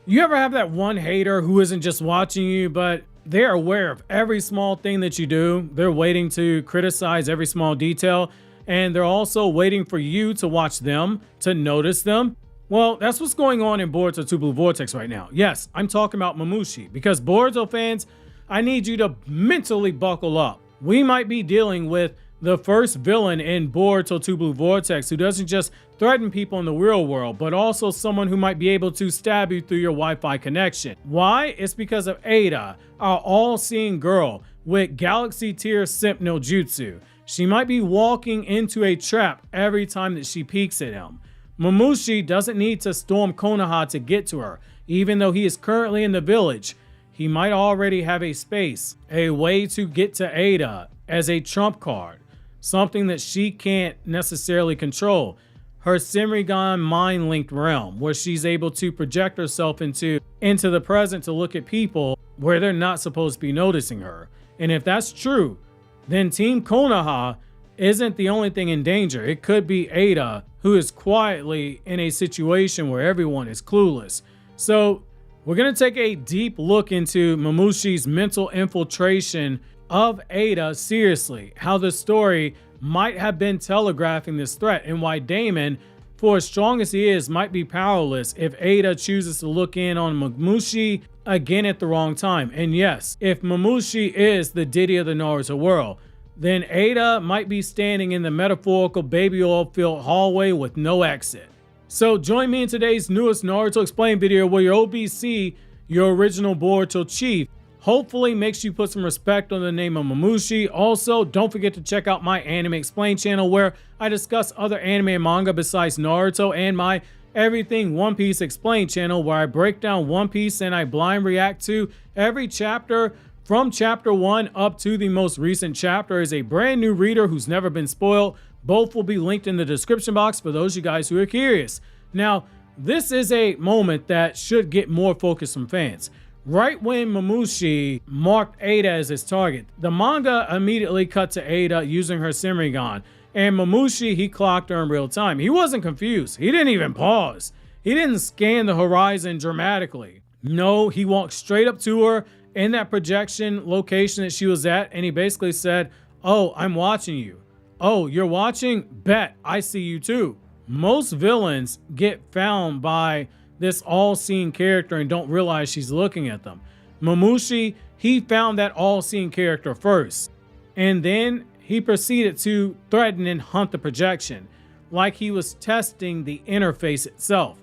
You ever have that one hater who isn't just watching you, but they're aware of every small thing that you do? They're waiting to criticize every small detail, and they're also waiting for you to watch them, to notice them. Well, that's what's going on in Boruto 2 Blue Vortex right now. Yes, I'm talking about Mamushi, because Boruto fans, I need you to mentally buckle up. We might be dealing with the first villain in Boruto 2 Blue Vortex who doesn't just threaten people in the real world, but also someone who might be able to stab you through your Wi-Fi connection. Why? It's because of Ada, our all-seeing girl with galaxy tier simp no jutsu. She might be walking into a trap every time that she peeks at him. Mamushi doesn't need to storm Konoha to get to her. Even though he is currently in the village, he might already have a space, a way to get to Ada as a trump card. Something that she can't necessarily control. Her Senrigan mind-linked realm, where she's able to project herself into the present to look at people where they're not supposed to be noticing her. And if that's true, then Team Konoha isn't the only thing in danger. It could be Ada, who is quietly in a situation where everyone is clueless. So we're going to take a deep look into Mamushi's mental infiltration of Ada seriously, how the story might have been telegraphing this threat, and why Daemon, for as strong as he is, might be powerless if Ada chooses to look in on Mamushi again at the wrong time. And yes, if Mamushi is the Diddy of the Naruto world, then Ada might be standing in the metaphorical baby oil filled hallway with no exit. So join me in today's newest Naruto Explained video where your OBC, your original Boruto chief, hopefully makes you put some respect on the name of Mamushi. Also, don't forget to check out my Anime Explained channel where I discuss other anime and manga besides Naruto, and my Everything One Piece Explained channel where I break down One Piece and I blind react to every chapter from chapter 1 up to the most recent chapter. As a brand new reader who's never been spoiled, both will be linked in the description box for those of you guys who are curious. Now, this is a moment that should get more focus from fans. Right when Mamushi marked Ada as his target, the manga immediately cut to Ada using her Senrigan, and Mamushi, he clocked her in real time. He wasn't confused. He didn't even pause. He didn't scan the horizon dramatically. No, he walked straight up to her in that projection location that she was at, and he basically said, "Oh, I'm watching you. Oh, you're watching? Bet, I see you too." Most villains get found by this all-seeing character and don't realize she's looking at them. Mamushi, he found that all-seeing character first, and then he proceeded to threaten and hunt the projection, like he was testing the interface itself.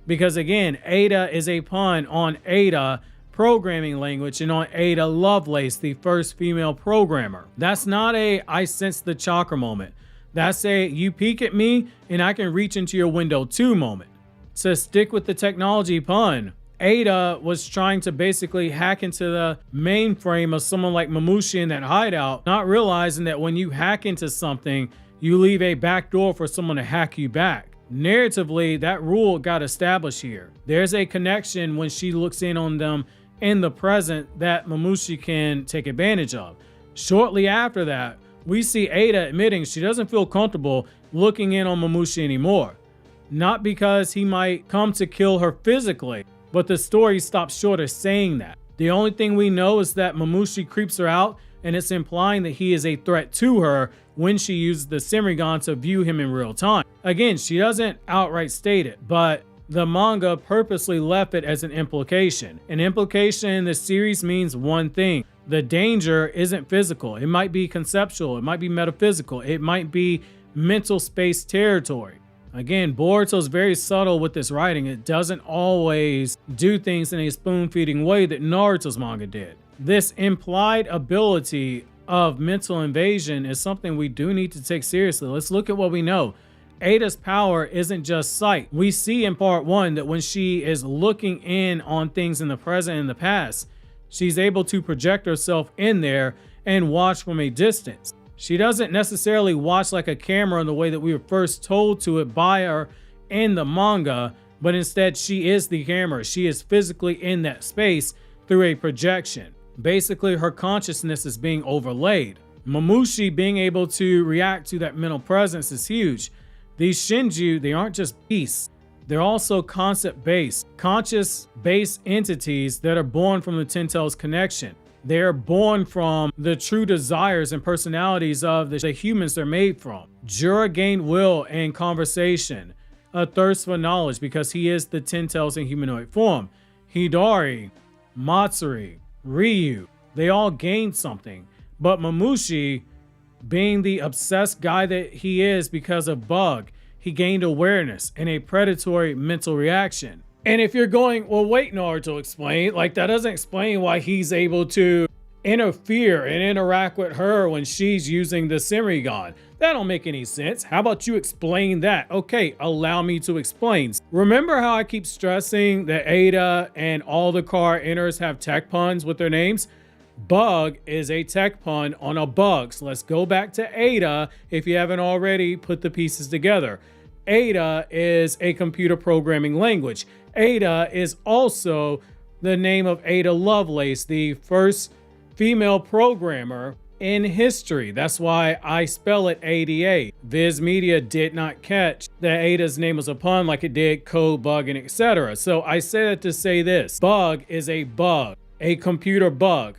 Because again, Ada is a pun on Ada programming language and on Ada Lovelace, the first female programmer. That's not a "I sense the chakra" moment. That's a "you peek at me and I can reach into your window too" moment. To stick with the technology pun, Ada was trying to basically hack into the mainframe of someone like Mamushi in that hideout, not realizing that when you hack into something, you leave a backdoor for someone to hack you back. Narratively, that rule got established here. There's a connection when she looks in on them in the present that Mamushi can take advantage of. Shortly after that, we see Ada admitting she doesn't feel comfortable looking in on Mamushi anymore. Not because he might come to kill her physically, but the story stops short of saying that. The only thing we know is that Mamushi creeps her out, and it's implying that he is a threat to her when she uses the Senrigan to view him in real time. Again, she doesn't outright state it, but the manga purposely left it as an implication. An implication in this series means one thing: the danger isn't physical. It might be conceptual, it might be metaphysical, it might be mental space territory. Again, Boruto's very subtle with this writing. It doesn't always do things in a spoon-feeding way that Naruto's manga did. This implied ability of mental invasion is something we do need to take seriously. Let's look at what we know. Ada's power isn't just sight. We see in part 1 that when she is looking in on things in the present and the past, she's able to project herself in there and watch from a distance. She doesn't necessarily watch like a camera in the way that we were first told to it by her in the manga, but instead she is the camera. She is physically in that space through a projection. Basically, her consciousness is being overlaid. Mamushi being able to react to that mental presence is huge. These Shinju, they aren't just beasts. They're also concept-based, conscious-based entities that are born from the Ten Tails connection. They're born from the true desires and personalities of the humans they're made from. Jura gained will and conversation, a thirst for knowledge because he is the Ten Tails in humanoid form. Hidari, Matsuri, Ryu, they all gained something. But Mamushi, being the obsessed guy that he is because of Bug, he gained awareness and a predatory mental reaction. And if you're going, well, wait, Naruto, explain, like that doesn't explain why he's able to interfere and interact with her when she's using the Senrigan. That don't make any sense. How about you explain that? Okay, allow me to explain. Remember how I keep stressing that Ada and all the car inners have tech puns with their names? Bug is a tech pun on a bug. So let's go back to Ada if you haven't already put the pieces together. Ada is a computer programming language. Ada is also the name of Ada Lovelace, the first female programmer in history. That's why I spell it ADA. Viz Media did not catch that Ada's name was a pun like it did code, bug, and etc. So I say that to say this. Bug is a bug, a computer bug.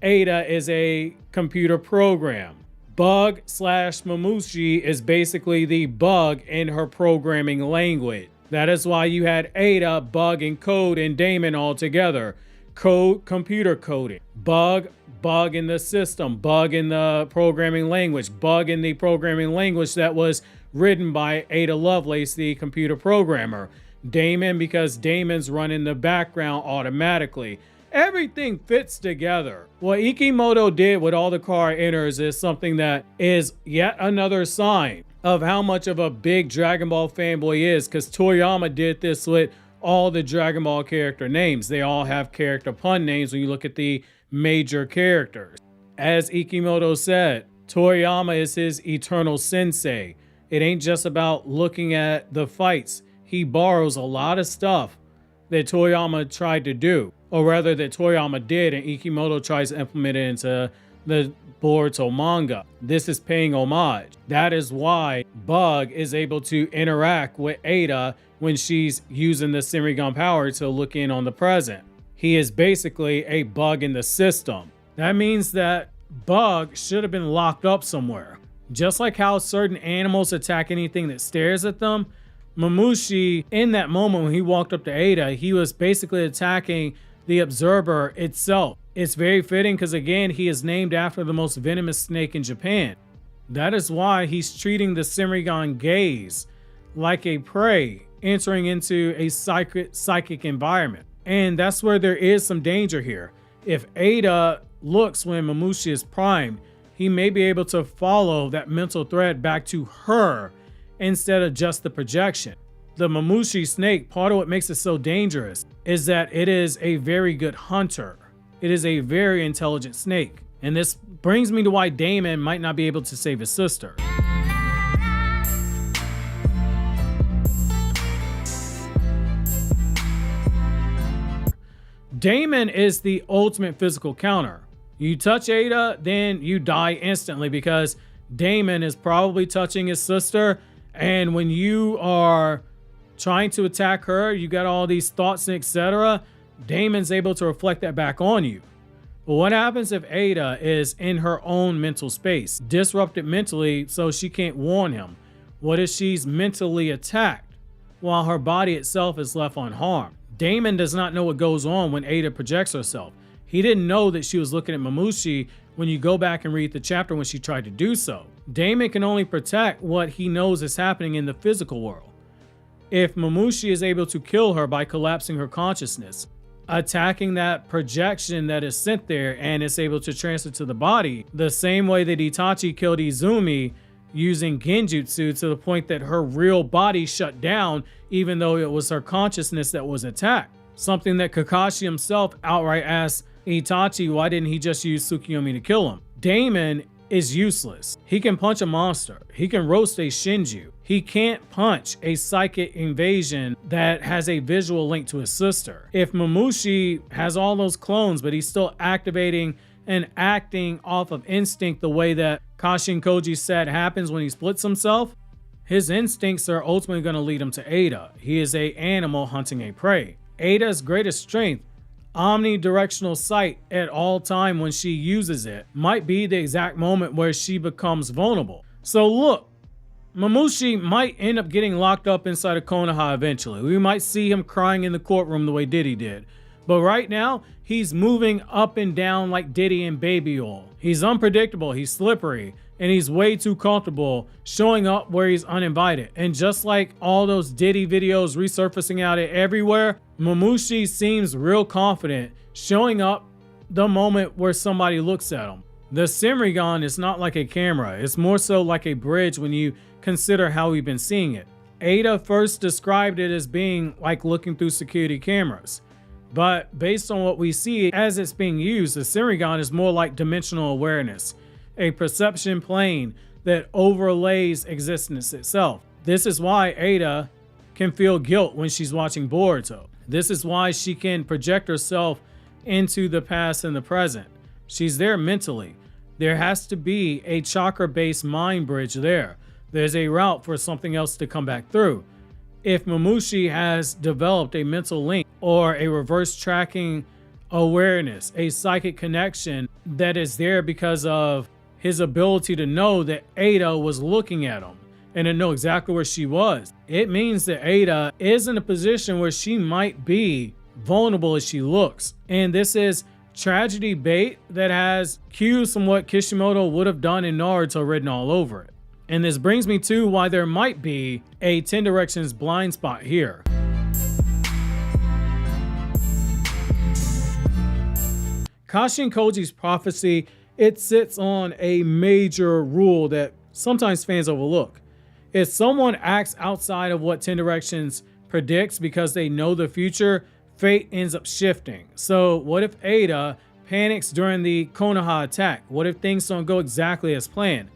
Ada is a computer program. Bug / Mamushi is basically the bug in her programming language. That is why you had Ada, Bug, and Code and Daemon all together. Code, computer coding. Bug, bug in the system. Bug in the programming language. Bug in the programming language that was written by Ada Lovelace, the computer programmer. Daemon, because Daemon's run in the background automatically. Everything fits together. What Ikimoto did with all the car inners is something that is yet another sign of how much of a big Dragon Ball fanboy is, because Toriyama did this with all the Dragon Ball character names. They all have character pun names when you look at the major characters. As Ikimoto said, Toriyama is his eternal sensei. It ain't just about looking at the fights. He borrows a lot of stuff that Toriyama tried to do, or rather that Toriyama did, and Ikimoto tries to implement it into the Boruto manga. This is paying homage. That is why Bug is able to interact with Ada when she's using the Senrigan power to look in on the present. He is basically a bug in the system. That means that Bug should have been locked up somewhere. Just like how certain animals attack anything that stares at them, Mamushi, in that moment when he walked up to Ada, he was basically attacking the observer itself. It's very fitting because, again, he is named after the most venomous snake in Japan. That is why he's treating the Senrigan gaze like a prey entering into a psychic environment. And that's where there is some danger here. If Ada looks when Mamushi is primed, he may be able to follow that mental thread back to her instead of just the projection. The Mamushi snake, part of what makes it so dangerous is that it is a very good hunter. It is a very intelligent snake. And this brings me to why Daemon might not be able to save his sister. Daemon is the ultimate physical counter. You touch Ada, then you die instantly because Daemon is probably touching his sister. And when you are trying to attack her, you got all these thoughts and etc. Daemon's able to reflect that back on you. But what happens if Ada is in her own mental space, disrupted mentally so she can't warn him? What if she's mentally attacked while her body itself is left unharmed? Daemon does not know what goes on when Ada projects herself. He didn't know that she was looking at Mamushi when you go back and read the chapter when she tried to do so. Daemon can only protect what he knows is happening in the physical world. If Mamushi is able to kill her by collapsing her consciousness, attacking that projection that is sent there and is able to transfer to the body, the same way that Itachi killed Izumi using genjutsu to the point that her real body shut down even though it was her consciousness that was attacked. Something that Kakashi himself outright asked Itachi, why didn't he just use Tsukiyomi to kill him? Daemon is useless. He can punch a monster. He can roast a Shinju. He can't punch a psychic invasion that has a visual link to his sister. If Mamushi has all those clones, but he's still activating and acting off of instinct the way that Kashin Koji said happens when he splits himself, His instincts are ultimately going to lead him to Ada. He is an animal hunting a prey. Ada's greatest strength, omnidirectional sight at all time when she uses it, might be the exact moment where she becomes vulnerable. So look, Mamushi might end up getting locked up inside of Konoha eventually. We might see him crying in the courtroom the way Diddy did. But right now, he's moving up and down like Diddy in baby oil. He's unpredictable, he's slippery, and he's way too comfortable showing up where he's uninvited. And just like all those Diddy videos resurfacing out everywhere, Mamushi seems real confident showing up the moment where somebody looks at him. The Senrigan is not like a camera, it's more so like a bridge when you consider how we've been seeing it. Ada first described it as being like looking through security cameras. But based on what we see as it's being used, the Senrigan is more like dimensional awareness, a perception plane that overlays existence itself. This is why Ada can feel guilt when she's watching Boruto. This is why she can project herself into the past and the present. She's there mentally. There has to be a chakra-based mind bridge there. There's a route for something else to come back through. If Mamushi has developed a mental link or a reverse tracking awareness, a psychic connection that is there because of his ability to know that Ada was looking at him and to know exactly where she was, it means that Ada is in a position where she might be vulnerable as she looks. And this is tragedy bait that has cues from what Kishimoto would have done in Naruto written all over it. And this brings me to why there might be a 10 Directions blind spot here. Kashin Koji's prophecy, it sits on a major rule that sometimes fans overlook. If someone acts outside of what 10 Directions predicts because they know the future, fate ends up shifting. So what if Ada panics during the Konoha attack? What if things don't go exactly as planned?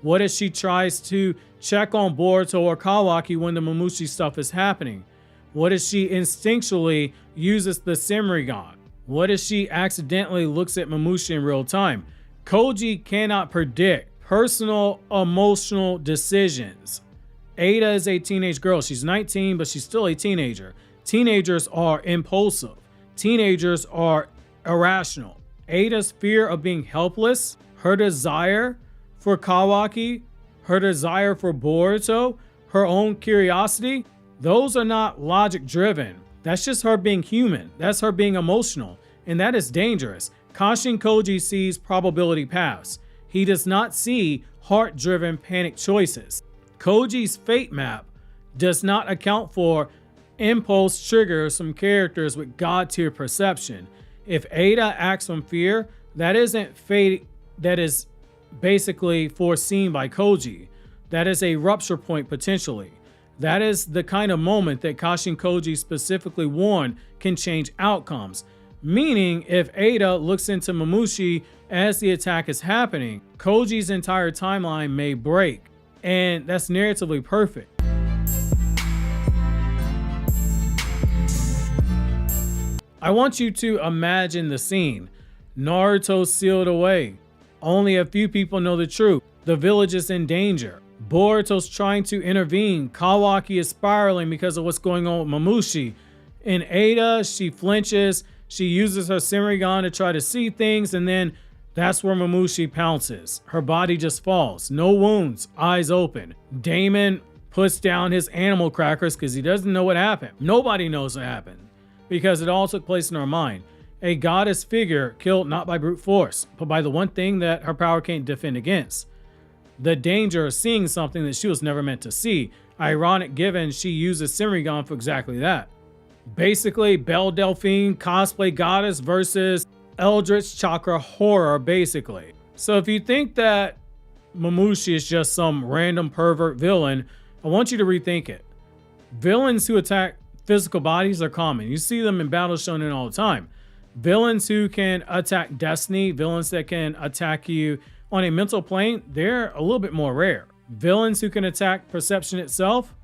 What if she tries to check on Boruto or Kawaki when the Mamushi stuff is happening? What if she instinctually uses the Senrigan? What if she accidentally looks at Mamushi in real time? Koji cannot predict personal emotional decisions. Ada is a teenage girl. She's 19, but she's still a teenager. Teenagers are impulsive. Teenagers are irrational. Ada's fear of being helpless, her desire for Kawaki, her desire for Boruto, her own curiosity, those are not logic driven. That's just her being human. That's her being emotional. And that is dangerous. Kashin Koji sees probability paths. He does not see heart-driven panic choices. Koji's fate map does not account for impulse triggers from characters with god-tier perception. If Ada acts from fear, that isn't fate that is basically foreseen by Koji. That is a rupture point potentially. That is the kind of moment that Kashin Koji specifically warned can change outcomes. Meaning, if Ada looks into Mamushi as the attack is happening, Koji's entire timeline may break. And that's narratively perfect. I want you to imagine the scene. Naruto sealed away. Only a few people know the truth. The village is in danger. Boruto's trying to intervene. Kawaki is spiraling because of what's going on with Mamushi. In Ada, she flinches. She uses her Senrigan to try to see things, and then that's where Mamushi pounces. Her body just falls. No wounds, eyes open. Daemon puts down his animal crackers because he doesn't know what happened. Nobody knows what happened because it all took place in her mind. A goddess figure killed not by brute force, but by the one thing that her power can't defend against. The danger of seeing something that she was never meant to see. Ironic given she uses Senrigan for exactly that. Basically, Belle Delphine cosplay goddess versus Eldritch Chakra horror, basically. So if you think that Mamushi is just some random pervert villain, I want you to rethink it. Villains who attack physical bodies are common. You see them in Battle Shonen all the time. Villains who can attack destiny, villains that can attack you on a mental plane, they're a little bit more rare. Villains who can attack perception itself,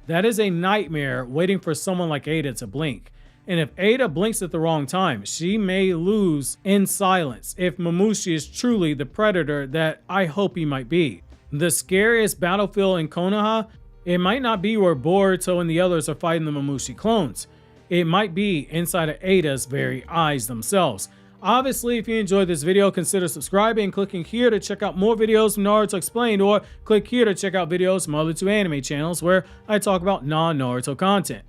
that is a nightmare waiting for someone like Ada to blink. And if Ada blinks at the wrong time, she may lose in silence if Mamushi is truly the predator that I hope he might be. The scariest battlefield in Konoha It might not be where Boruto and the others are fighting the Mamushi clones. It might be inside of Ada's very eyes themselves. Obviously, if you enjoyed this video, consider subscribing and clicking here to check out more videos from Naruto Explained, or click here to check out videos from other two anime channels where I talk about non-Naruto content.